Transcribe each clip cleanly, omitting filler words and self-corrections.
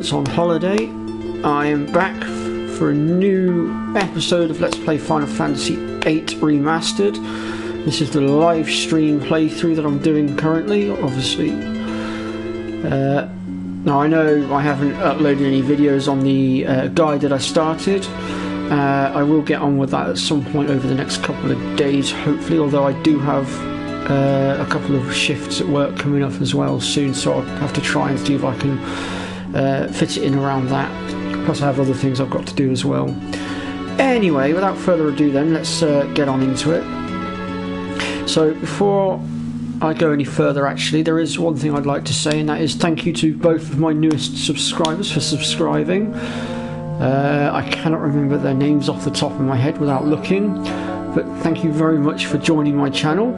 It's on holiday. I am back for a new episode of Let's Play Final Fantasy VIII Remastered. This is the live stream playthrough that I'm doing currently, obviously. Now I know I haven't uploaded any videos on the guide that I started. I will get on with that at some point over the next couple of days, hopefully, although I do have a couple of shifts at work coming up as well soon, so I'll have to try and see if I can fit it in around that. Plus I have other things I've got to do as well. Anyway, without further ado then, let's get on into it. So before I go any further, actually, there is one thing I'd like to say, and that is thank you to both of my newest subscribers for subscribing. I cannot remember their names off the top of my head without looking, but thank you very much for joining my channel.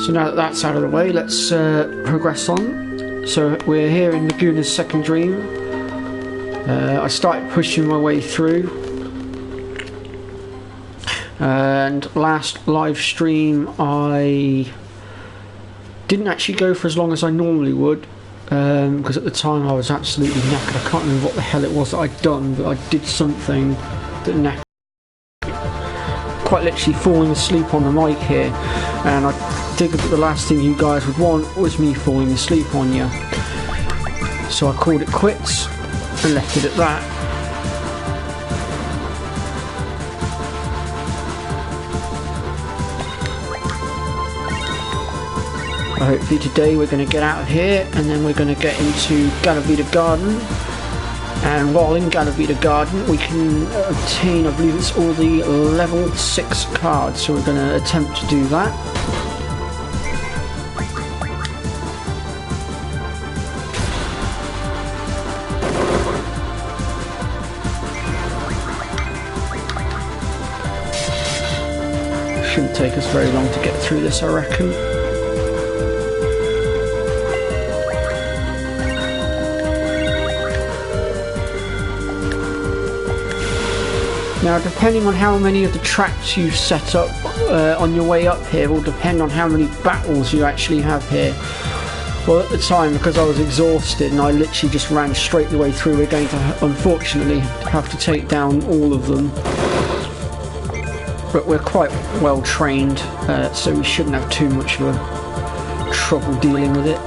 So now that that's out of the way, let's progress on. So we're here in Laguna's Second Dream. I started pushing my way through, and last live stream I didn't actually go for as long as I normally would, because at the time I was absolutely knackered. I can't remember what the hell it was that I'd done, but I did something that knackered. Quite literally falling asleep on the mic here, and I figured that the last thing you guys would want was me falling asleep on you. So I called it quits and left it at that. Hopefully today we're going to get out of here, and then we're going to get into ydda Garden. And while in ydda Garden we can obtain, I believe it's all the level 6 cards, so we're going to attempt to do that. Shouldn't take us very long to get through this, I reckon. Now, depending on how many of the tracks you set up on your way up here will depend on how many battles you actually have here. Well, at the time, because I was exhausted and I literally just ran straight the way through, we're going to unfortunately have to take down all of them. But we're quite well trained, so we shouldn't have too much of a trouble dealing with it.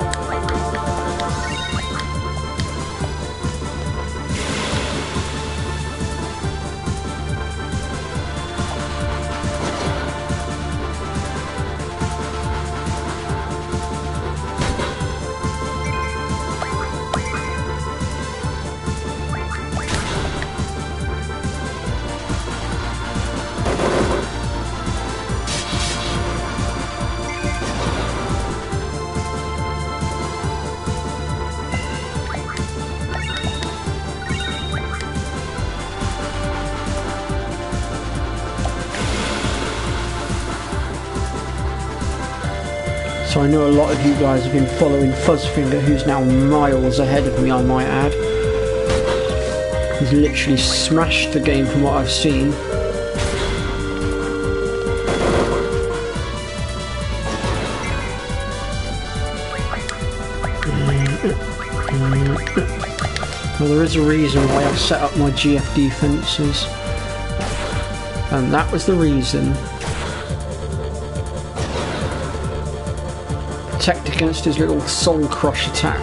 So I know a lot of you guys have been following Fuzzfinger, who's now miles ahead of me, I might add. He's literally smashed the game from what I've seen. Well, there is a reason why I've set up my GF defences, and that was the reason. Protect against his little soul crush attack.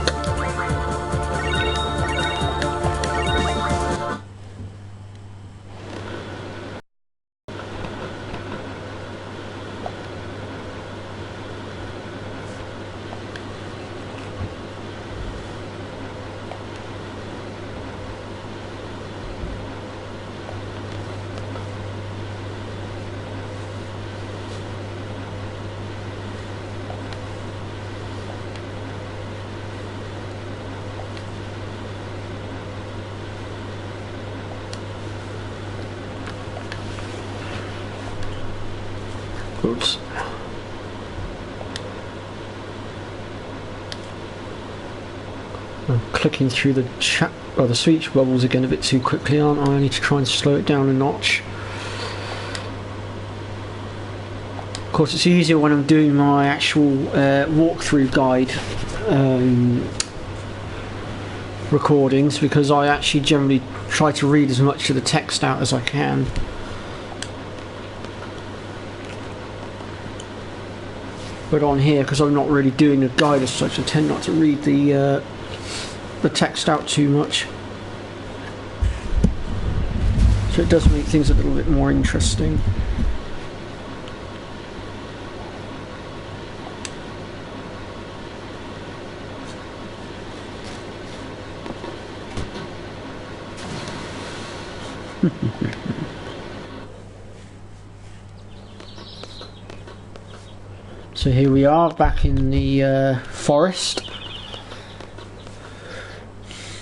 Oops. I'm clicking through the chat, well, the speech bubbles again a bit too quickly, aren't I? I need to try and slow it down a notch. Of course, it's easier when I'm doing my actual walkthrough guide recordings, because I actually generally try to read as much of the text out as I can. But on here, because I'm not really doing a guide as such, I tend not to read the text out too much. So it does make things a little bit more interesting. So here we are back in the forest.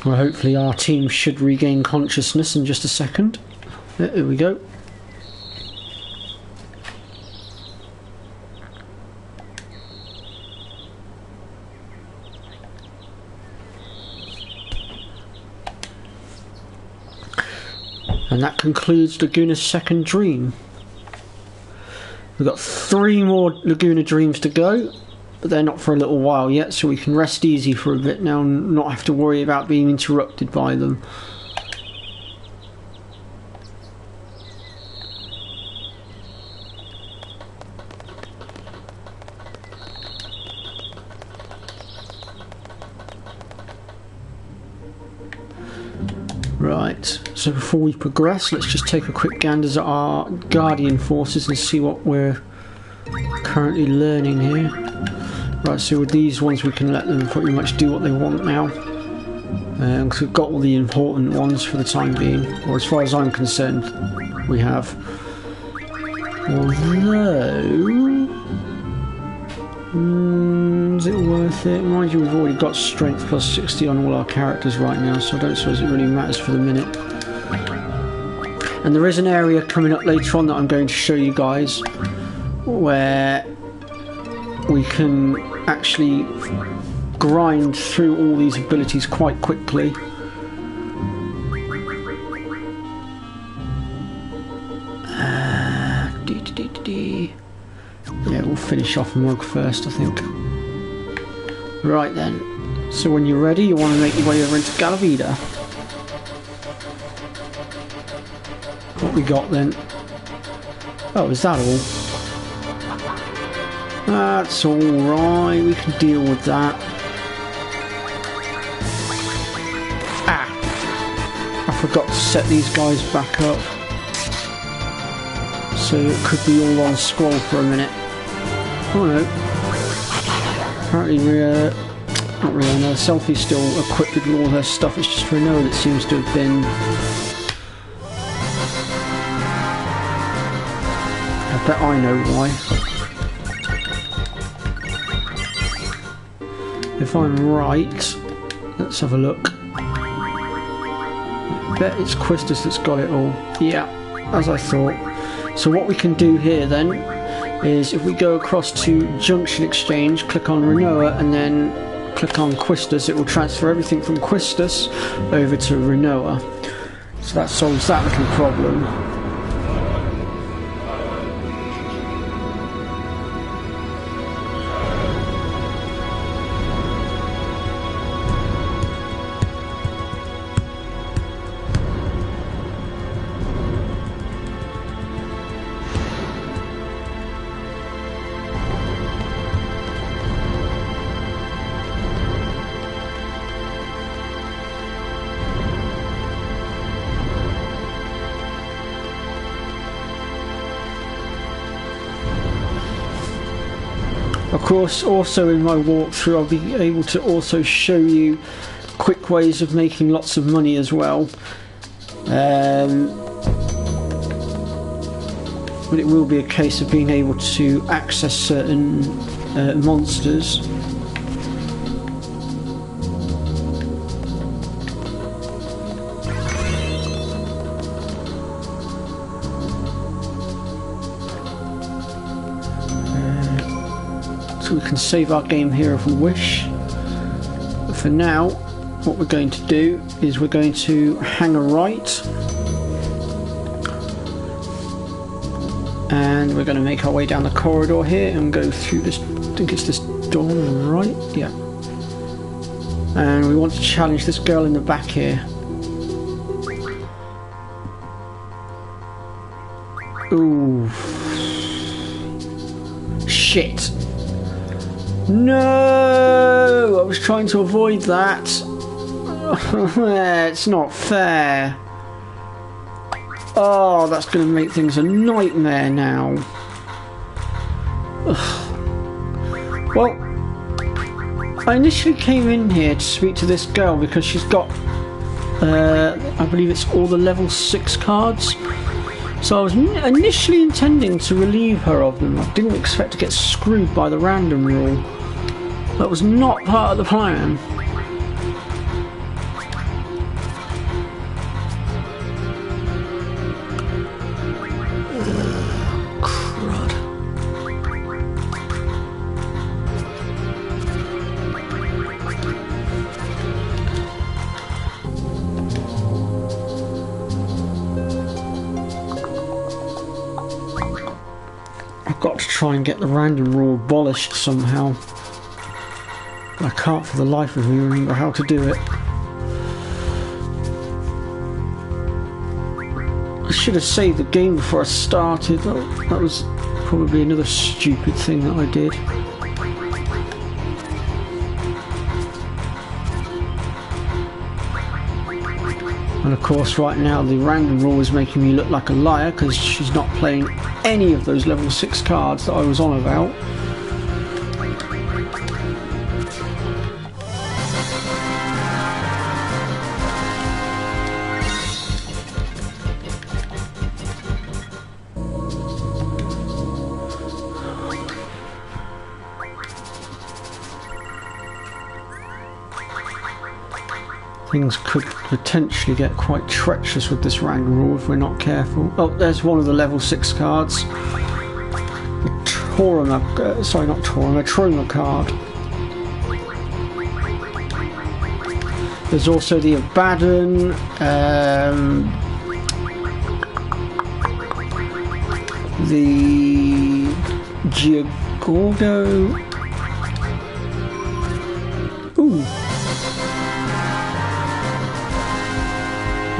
Well, hopefully our team should regain consciousness in just a second. There we go. And that concludes Laguna's second dream. We've got 3 more Laguna dreams to go, but they're not for a little while yet, so we can rest easy for a bit now and not have to worry about being interrupted by them. Right, so before we progress, let's just take a quick gander at our Guardian forces and see what we're currently learning here. Right, so with these ones we can let them pretty much do what they want now. Because we've got all the important ones for the time being, or as far as I'm concerned, we have. Although... is it worth it? Mind you, we've already got strength plus 60 on all our characters right now, so I don't suppose it really matters for the minute. And there is an area coming up later on that I'm going to show you guys where we can actually grind through all these abilities quite quickly. Yeah, we'll finish off Mug first, I think. Right then, so when you're ready, you want to make your way over into Galavida. What we got then? Oh, is that all? That's alright, we can deal with that. Ah! I forgot to set these guys back up. So it could be all on scroll for a minute. Oh no. Apparently not Rihanna, Selfie's still equipped with all her stuff, it's just Renoa that seems to have been... I bet I know why. If I'm right, let's have a look. I bet it's Quistis that's got it all. Yeah, as I thought. So what we can do here then is if we go across to Junction Exchange, click on Renoa and then click on Quistis, it will transfer everything from Quistis over to Renoa. So that solves that little problem. Of course, also in my walkthrough I'll be able to also show you quick ways of making lots of money as well. But it will be a case of being able to access certain monsters. We can save our game here if we wish, but for now what we're going to do is we're going to hang a right and we're going to make our way down the corridor here and go through this, I think it's this door on the right, yeah. And we want to challenge this girl in the back here. Ooh. Shit. No! I was trying to avoid that. It's not fair. Oh, that's going to make things a nightmare now. Ugh. Well, I initially came in here to speak to this girl because she's got, I believe it's all the level 6 cards. So I was initially intending to relieve her of them. I didn't expect to get screwed by the random rule. That was not part of the plan. Got to try and get the random rule abolished somehow. I can't for the life of me remember how to do it. I should have saved the game before I started. That was probably another stupid thing that I did. And of course right now the random rule is making me look like a liar because she's not playing any of those level 6 cards that I was on about. Things could potentially get quite treacherous with this random rule if we're not careful. Oh, there's one of the level 6 cards. The Torama, sorry, not Torama, Troma card. There's also the Abaddon, the Giagorgo. Ooh.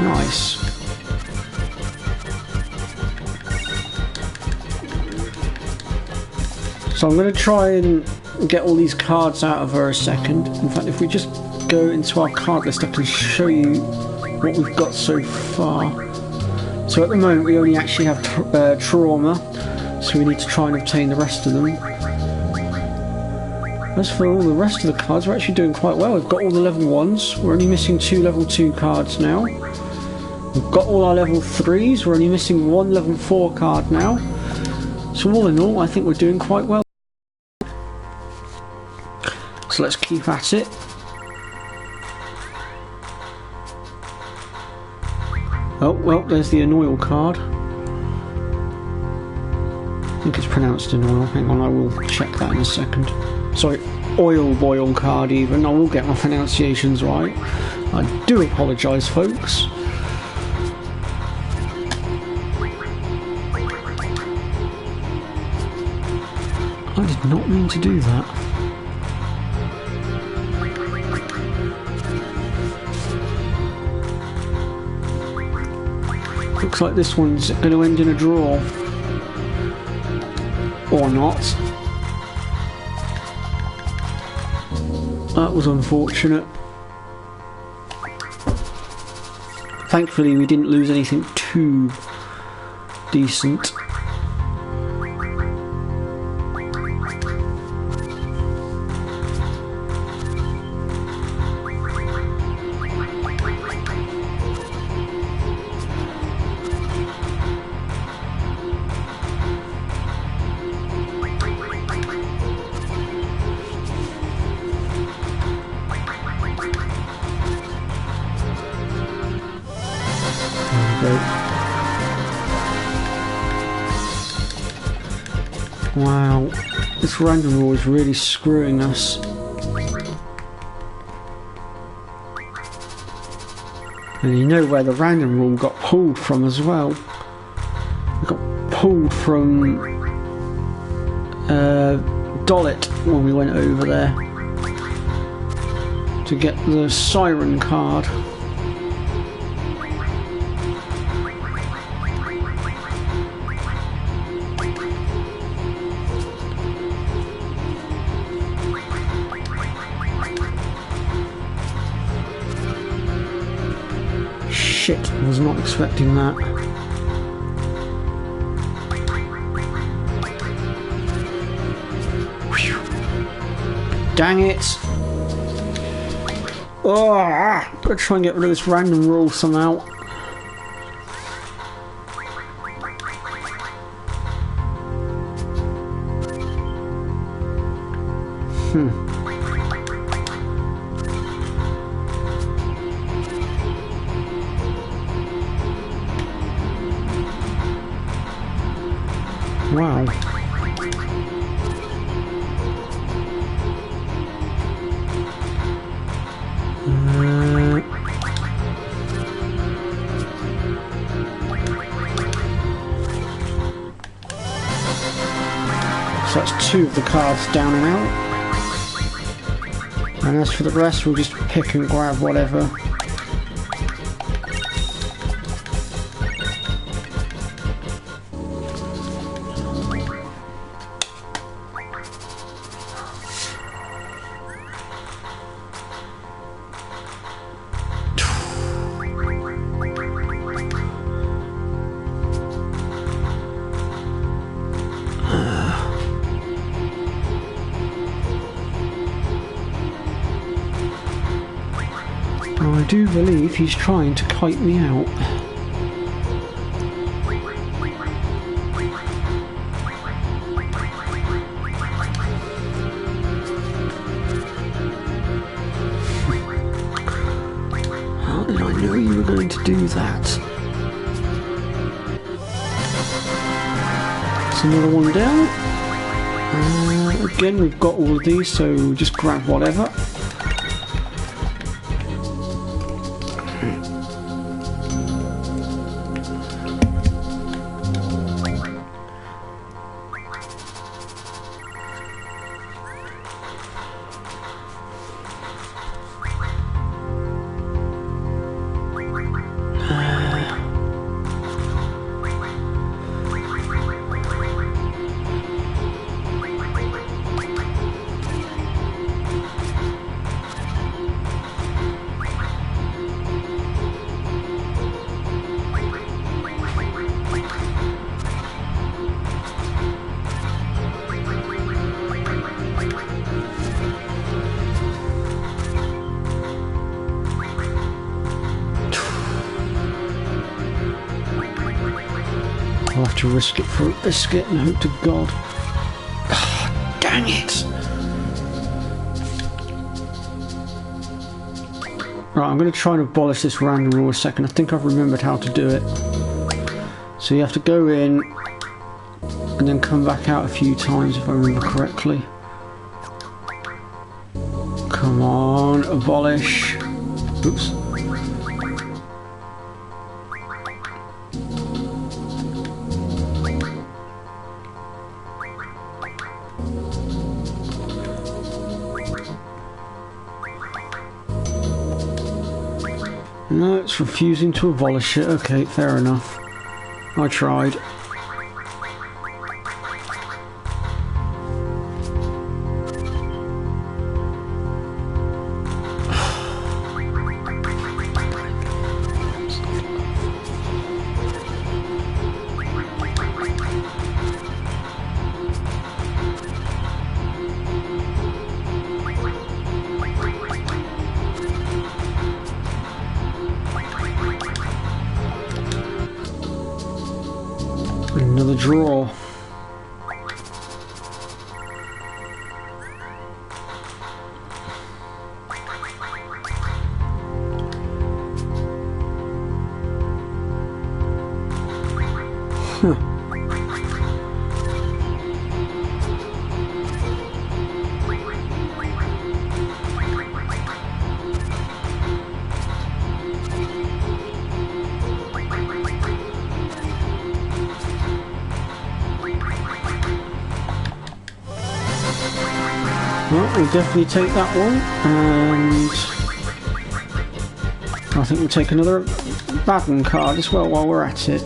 Nice. So I'm going to try and get all these cards out of her a second. In fact, if we just go into our card list, I can show you what we've got so far. So at the moment we only actually have Trauma, so we need to try and obtain the rest of them. As for all the rest of the cards, we're actually doing quite well. We've got all the level 1s, we're only missing 2 level 2 cards now. We've got all our level 3s, we're only missing 1 level 4 card now. So all in all, I think we're doing quite well. So let's keep at it. Oh, well, there's the Anoil card. I think it's pronounced Anoil. Hang on, I will check that in a second. Sorry, Oil Boil card even. I will get my pronunciations right. I do apologise, folks. I did not mean to do that. Looks like this one's going to end in a draw. Or not. That was unfortunate. Thankfully we didn't lose anything too decent. Wow, this random rule is really screwing us. And you know where the random rule got pulled from as well. It got pulled from Dollet when we went over there. to get the siren card. Shit, I was not expecting that. Whew. Dang it! Oh, gotta try and get rid of this random rule somehow. Wow. So that's 2 of the cards down and out. And as for the rest, we'll just pick and grab whatever. I do believe he's trying to kite me out. How did I know you were going to do that? There's another one down. Again, we've got all of these, so we'll just grab whatever. I'll have to risk it for a biscuit and hope to God. Oh, dang it! Right, I'm going to try and abolish this random rule a second. I think I've remembered how to do it. So you have to go in and then come back out a few times if I remember correctly. Come on, abolish. Oops. No, it's refusing to abolish it. Okay, fair enough. I tried. Another draw. Huh. Well, we'll definitely take that one, and I think we'll take another Baden card as well while we're at it.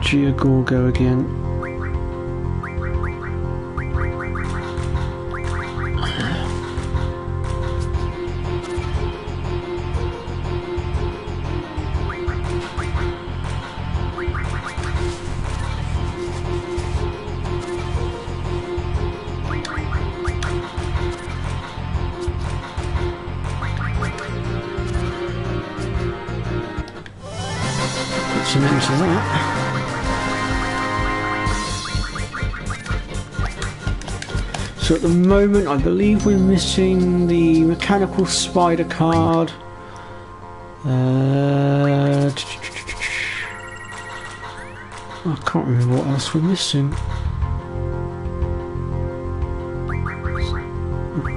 Giagorgo again. Put some into that. So at the moment, I believe we're missing the mechanical spider card. I can't remember what else we're missing.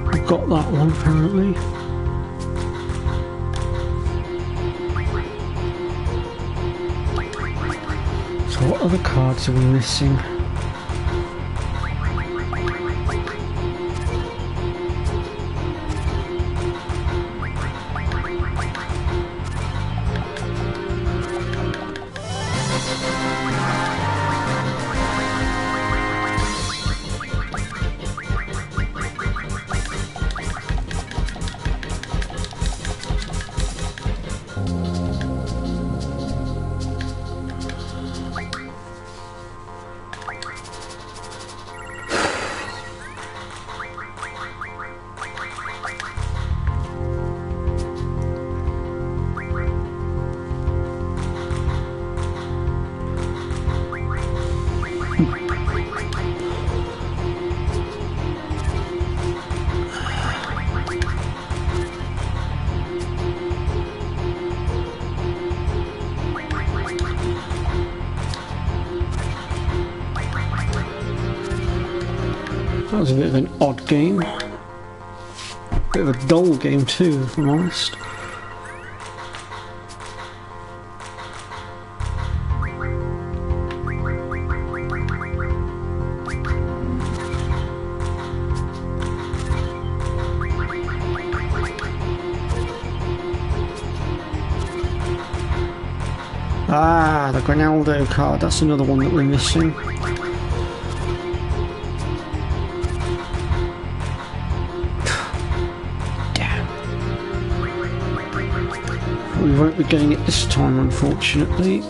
I've got that one apparently. So what other cards are we missing? That was a bit of an odd game. Bit of a dull game too, if I'm honest. Ah, the Grinaldo card, that's another one that we're missing. We won't be getting it this time, unfortunately.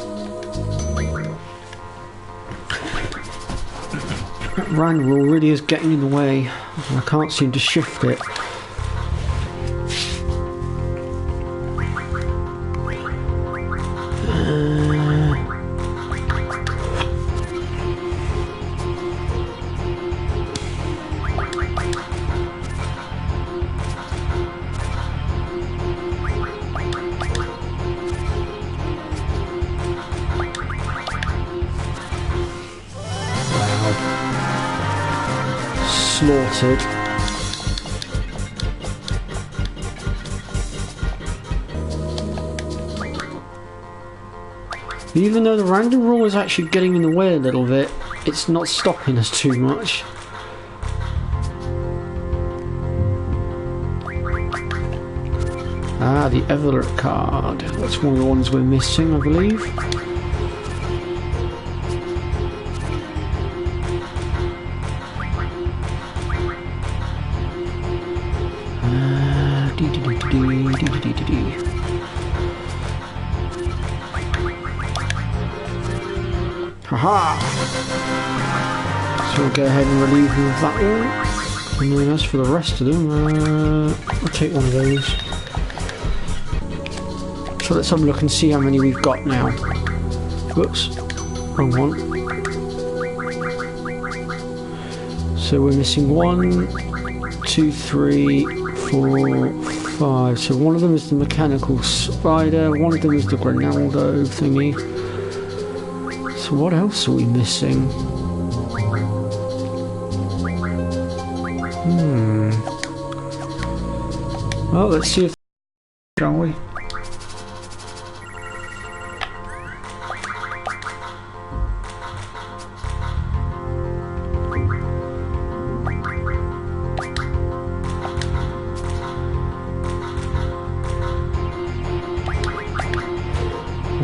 That rand rule really is getting in the way, and I can't seem to shift it. Slaughtered. Even though the random rule is actually getting in the way a little bit, it's not stopping us too much. Ah, the Everett card. That's one of the ones we're missing, I believe. Haha! So we'll go ahead and relieve him of that one. And then as for the rest of them, I'll take one of those. So let's have a look and see how many we've got now. Whoops, wrong one. So we're missing 1, 2, 3, 4, 5. So one of them is the mechanical spider, one of them is the Grinaldo thingy. So what else are we missing? Well, let's see if, shall we?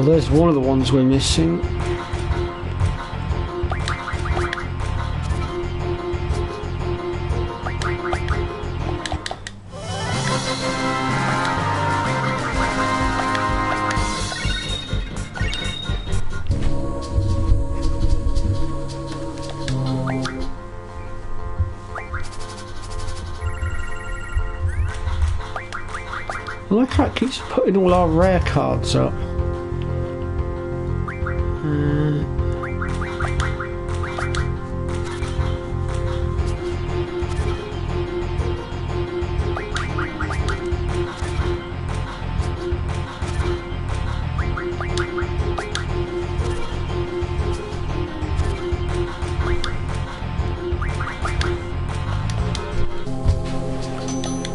there's one of the ones we're missing. I like how it keeps putting all our rare cards up.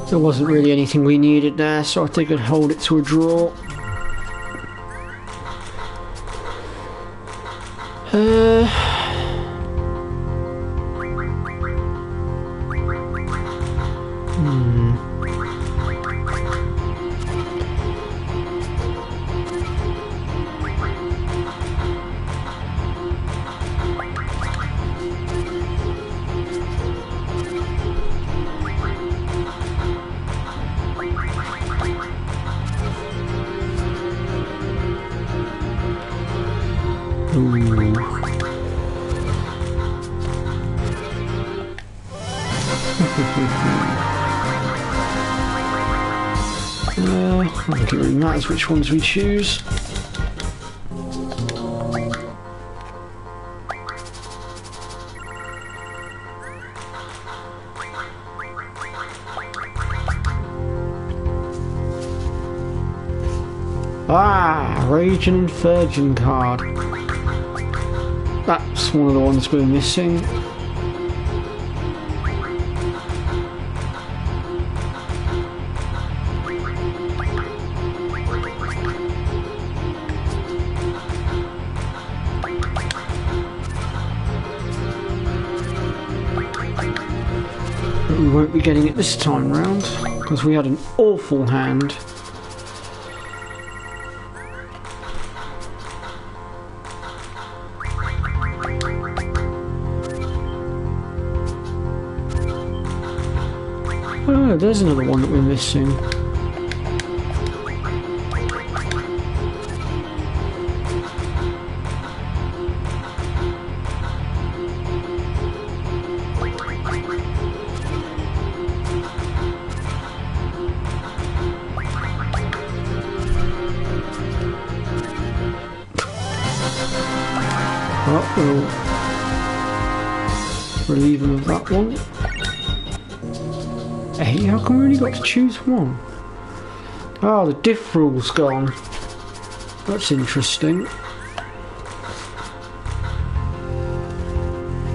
There wasn't really anything we needed there, so I think I'd hold it to a draw. I don't think it really matters which ones we choose. Raging and Virgin card. That's one of the ones we're missing. But we won't be getting it this time round because we had an awful hand. Oh, there's another one that we're missing. We'll relieve him of that one. Hey, how come we only got to choose one? Oh, the diff rule's gone. That's interesting.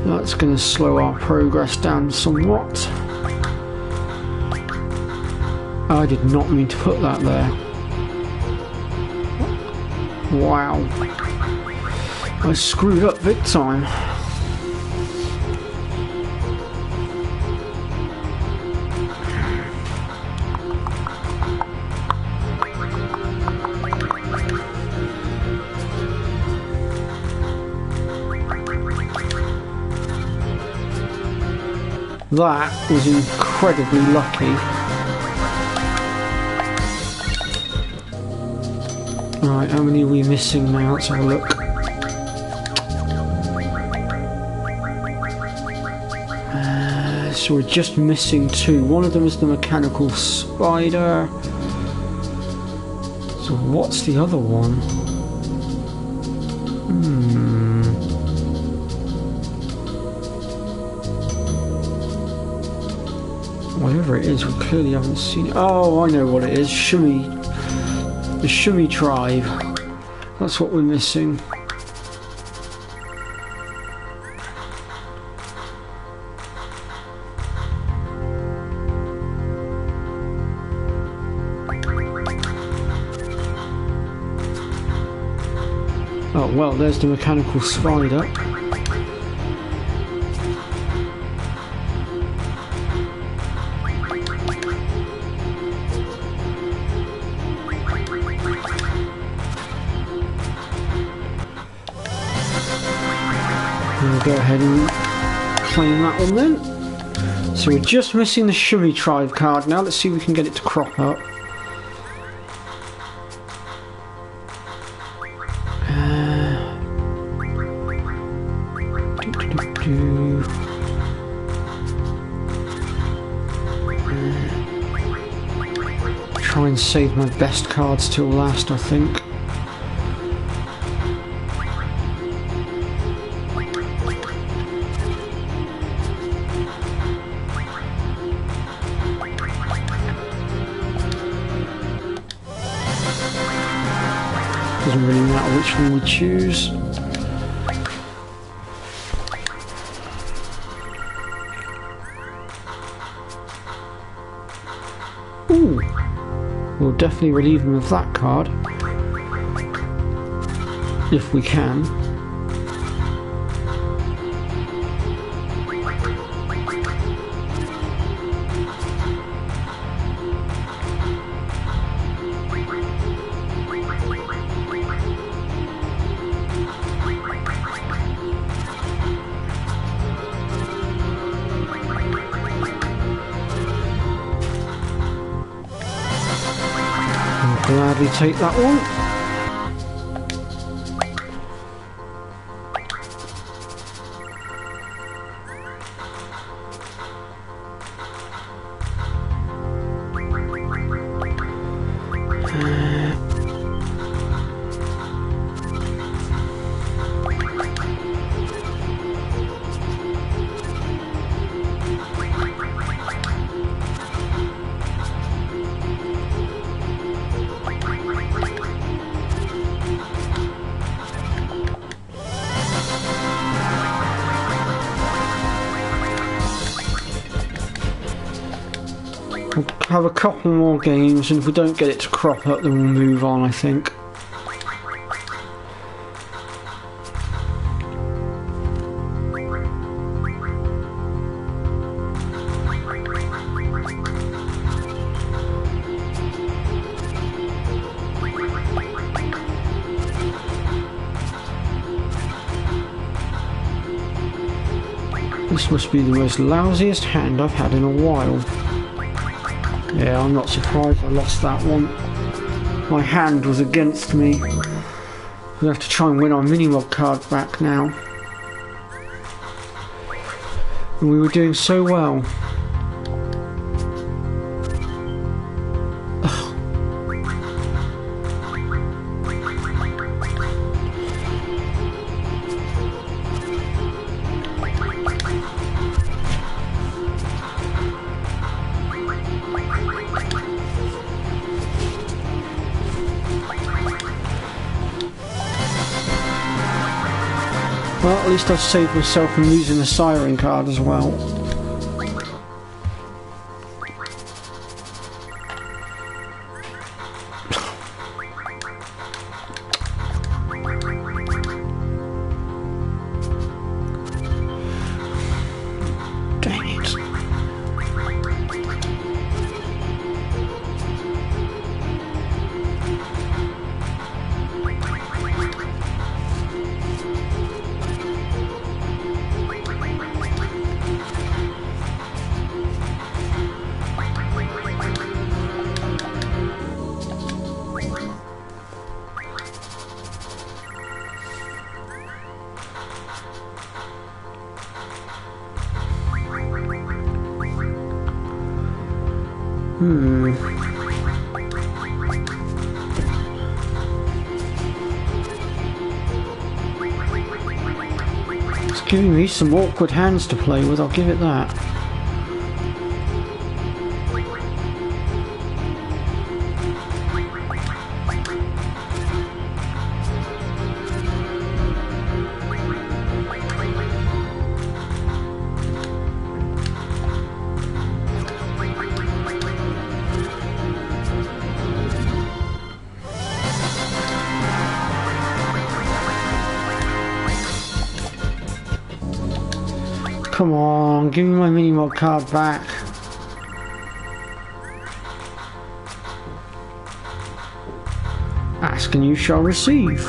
That's going to slow our progress down somewhat. I did not mean to put that there. Wow. I screwed up big time. That was incredibly lucky. Right, how many are we missing now? Let's have a look. So we're just missing two. One of them is the mechanical spider. So what's the other one? Whatever it is, we clearly haven't seen it. Oh, I know what it is. Shimmy. The Shimmy tribe. That's what we're missing. Oh, well, there's the mechanical spider. ahead and claim that one then. So we're just missing the Shuri Tribe card now. Let's see if we can get it to crop up. Try and save my best cards till last, I think. Doesn't really matter which one we choose. Ooh, we'll definitely relieve him of that card if we can. Gladly take that one. We'll have a couple more games, and if we don't get it to crop up, then we'll move on, I think. This must be the most lousiest hand I've had in a while. Yeah, I'm not surprised I lost that one. My hand was against me. We have to try and win our mini-mod card back now. And we were doing so well. Well, at least I've saved myself from using the Siren card as well. Dang it. It's giving me some awkward hands to play with, I'll give it that. Come on, give me my mini-mod card back. Ask and you shall receive.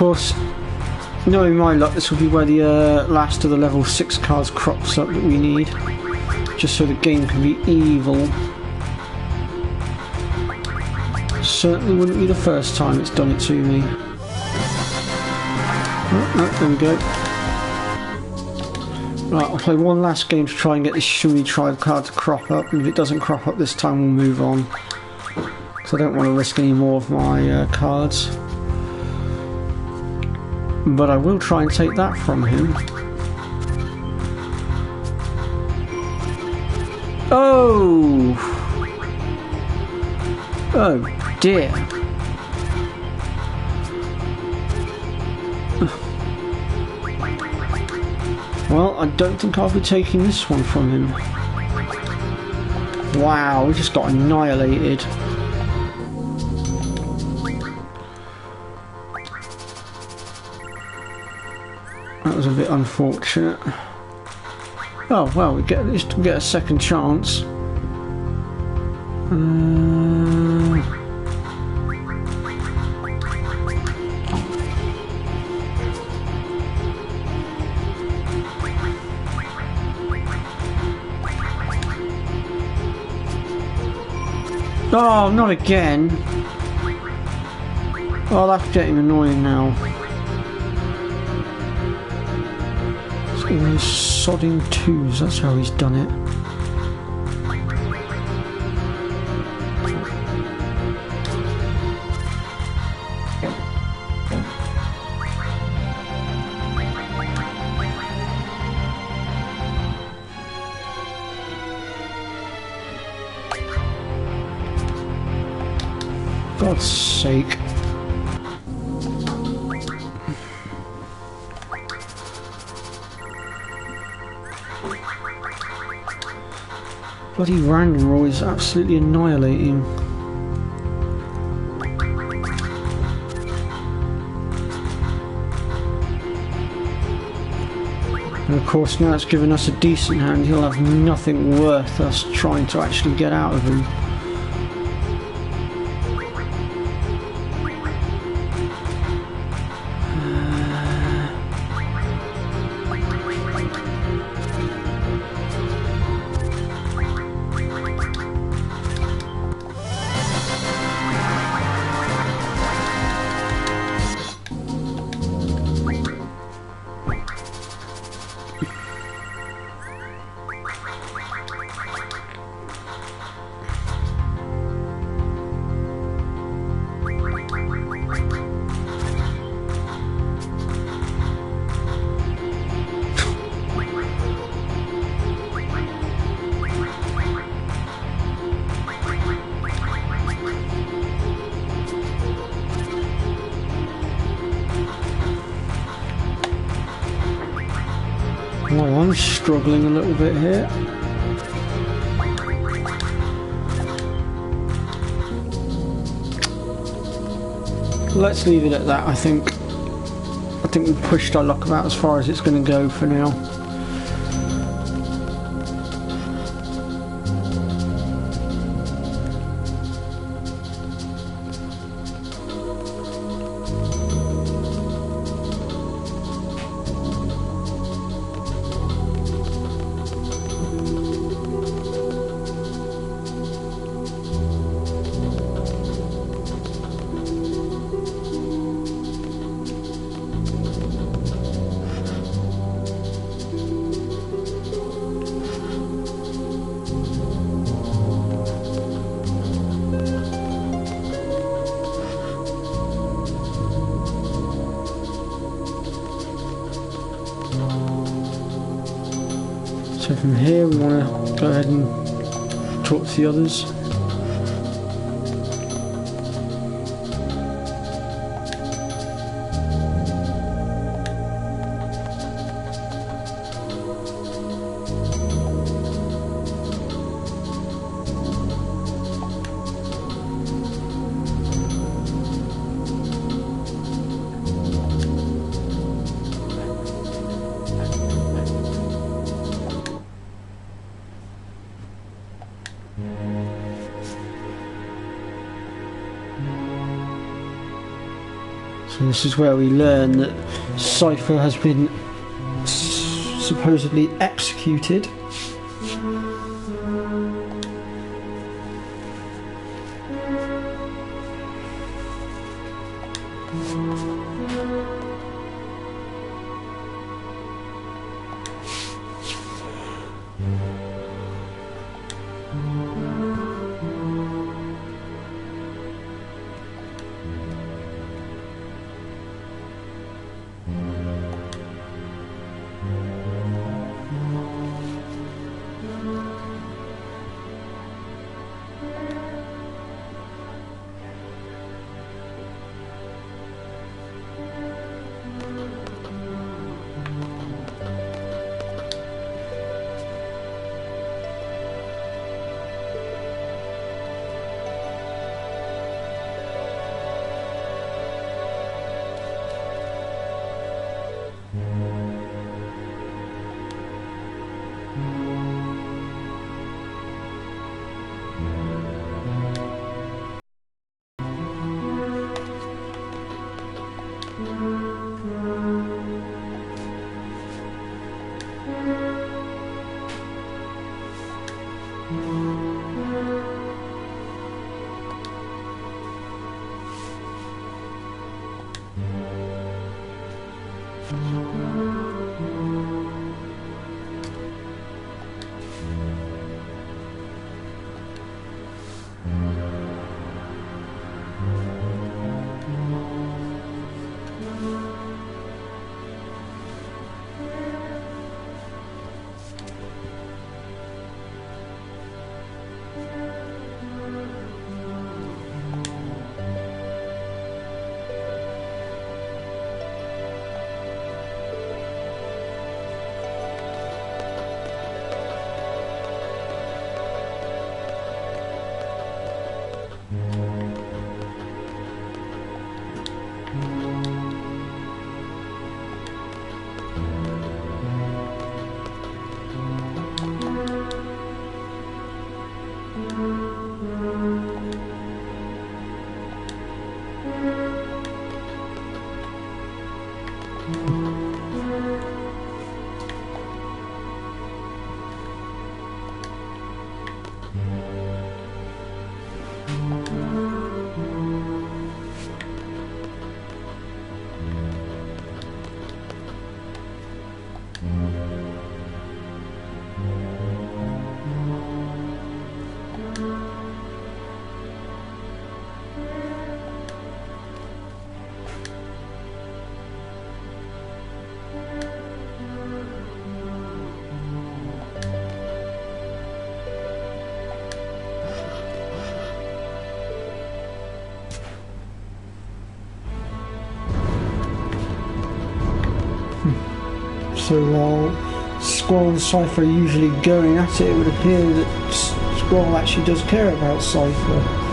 course, knowing my luck, this will be where the last of the level 6 cards crops up that we need, just so the game can be evil. Certainly wouldn't be the first time it's done it to me. Oh, no, there we go. Right, I'll play one last game to try and get this shimmy tribe card to crop up, and if it doesn't crop up this time we'll move on. Because I don't want to risk any more of my cards. But I will try and take that from him. Oh! Oh dear. Well, I don't think I'll be taking this one from him. Wow, we just got annihilated. That was a bit unfortunate. Oh well, we get at least get a second chance. Oh, not again. Oh, that's getting annoying now. It's all those sodding twos, that's how he's done it. God's sake. Bloody random roll is absolutely annihilating. And of course now it's given us a decent hand, he'll have nothing worth us trying to actually get out of him. Well, I'm struggling a little bit here. Let's leave it at that, I think. I think we've pushed our luck about as far as it's going to go for now. So from here we want to go ahead and talk to the others. So this is where we learn that Cypher has been supposedly executed. So while Squall and Cypher are usually going at it, it would appear that Squall actually does care about Cypher.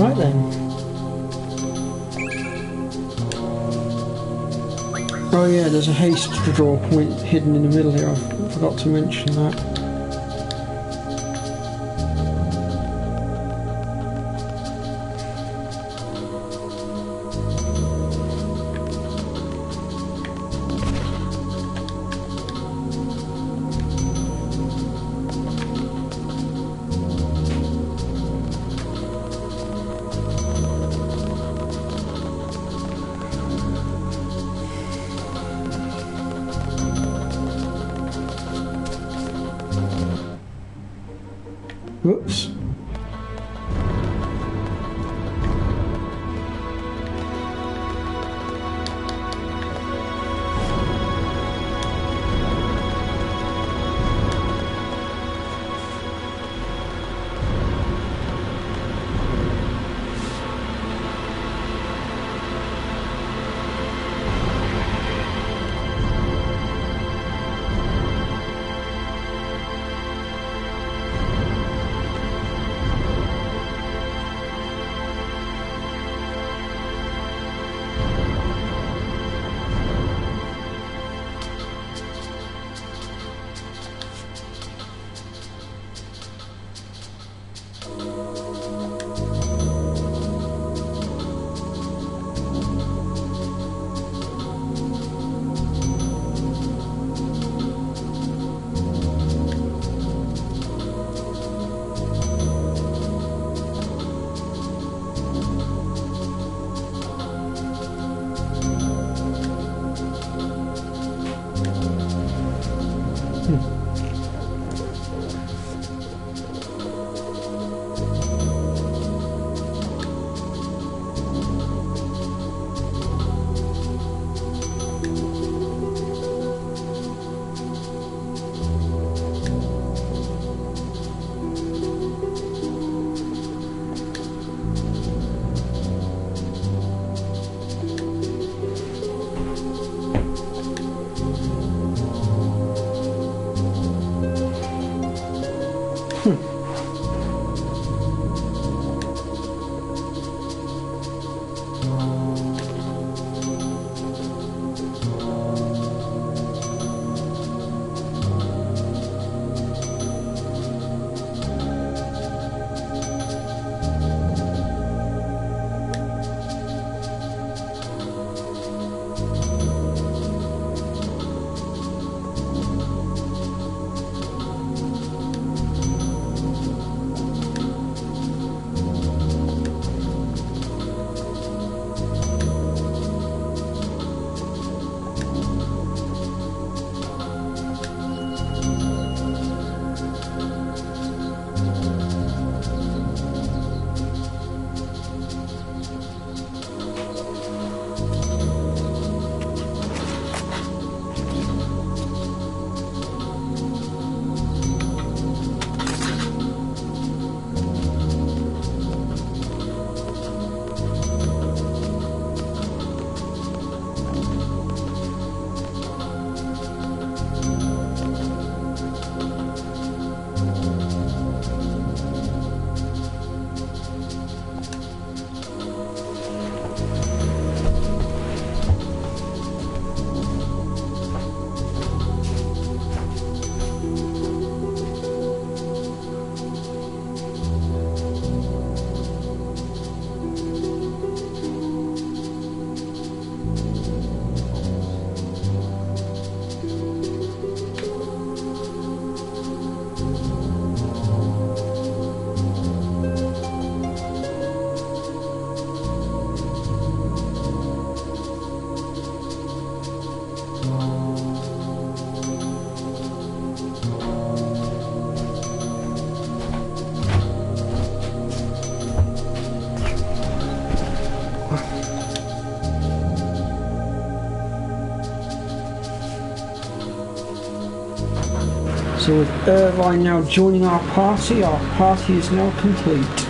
Right then. Oh yeah, there's a haste to draw point hidden in the middle here. I forgot to mention that. Whoops. So with Irvine now joining our party is now complete.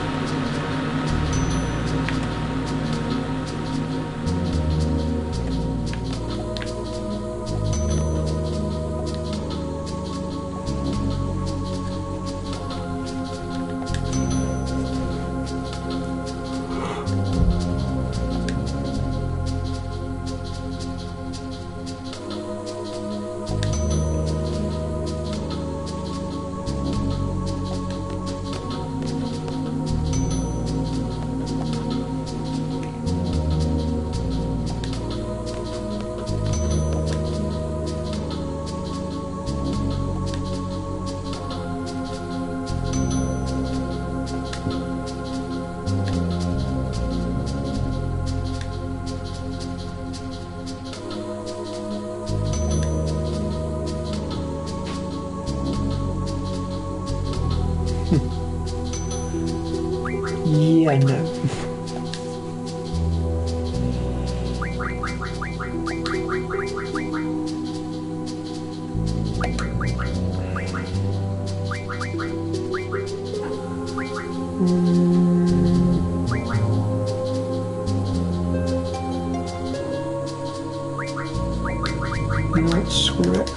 Yeah, no. No, screw it.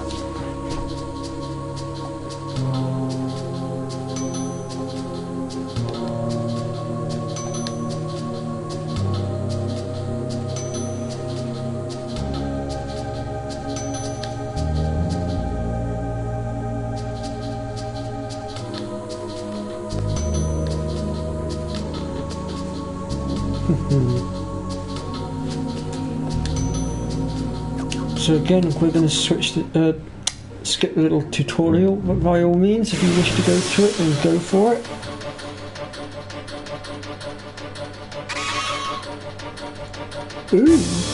So again, we're going to switch the, skip the little tutorial, but by all means, if you wish to go to it, then go for it. Ooh.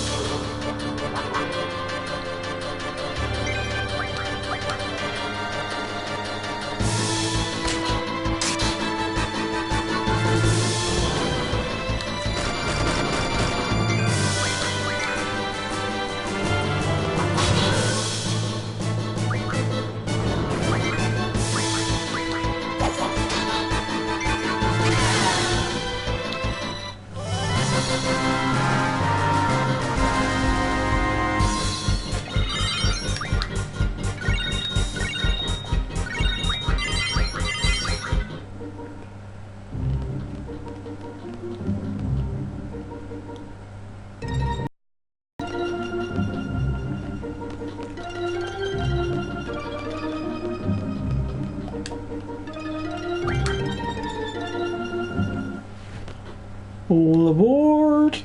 All aboard!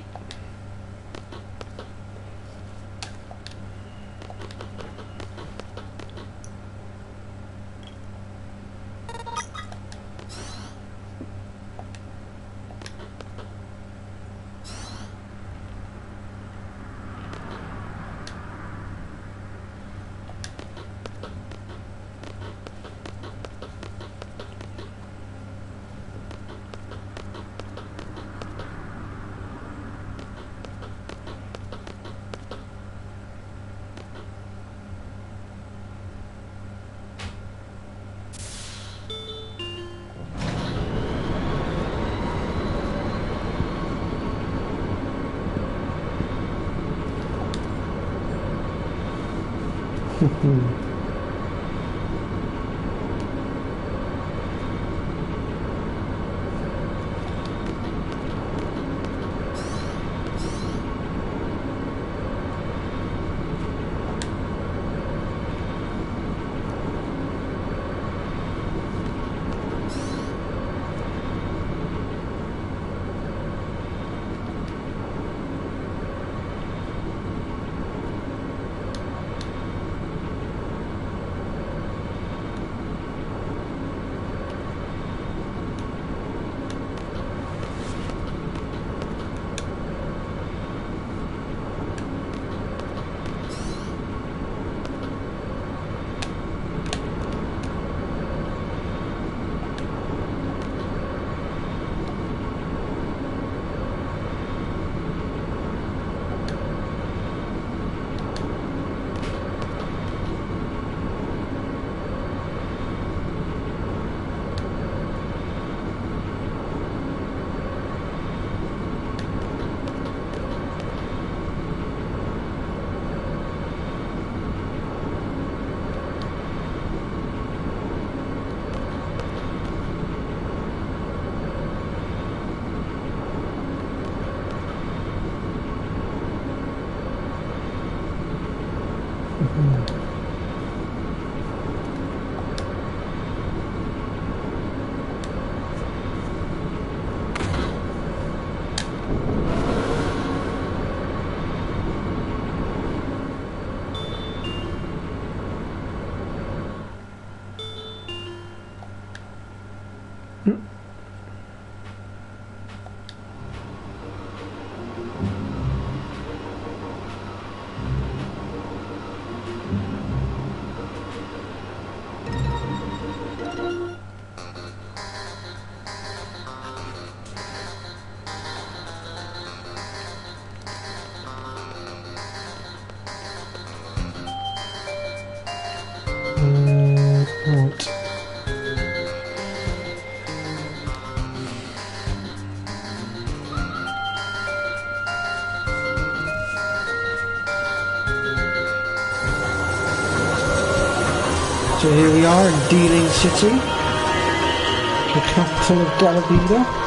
So here we are in Dealing City, the capital of ydda.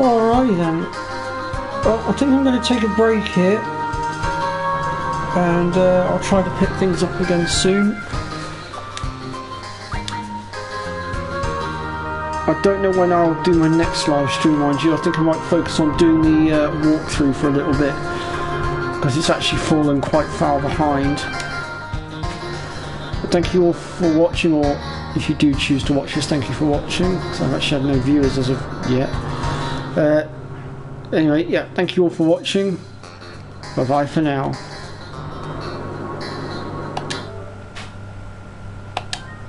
Alright then, well, I think I'm going to take a break here, and I'll try to pick things up again soon. I don't know when I'll do my next live stream, mind you. I think I might focus on doing the walkthrough for a little bit, because it's actually fallen quite far behind. But thank you all for watching, or if you do choose to watch this, thank you for watching, because I've actually had no viewers as of yet. Anyway, yeah, thank you all for watching. Bye bye for now.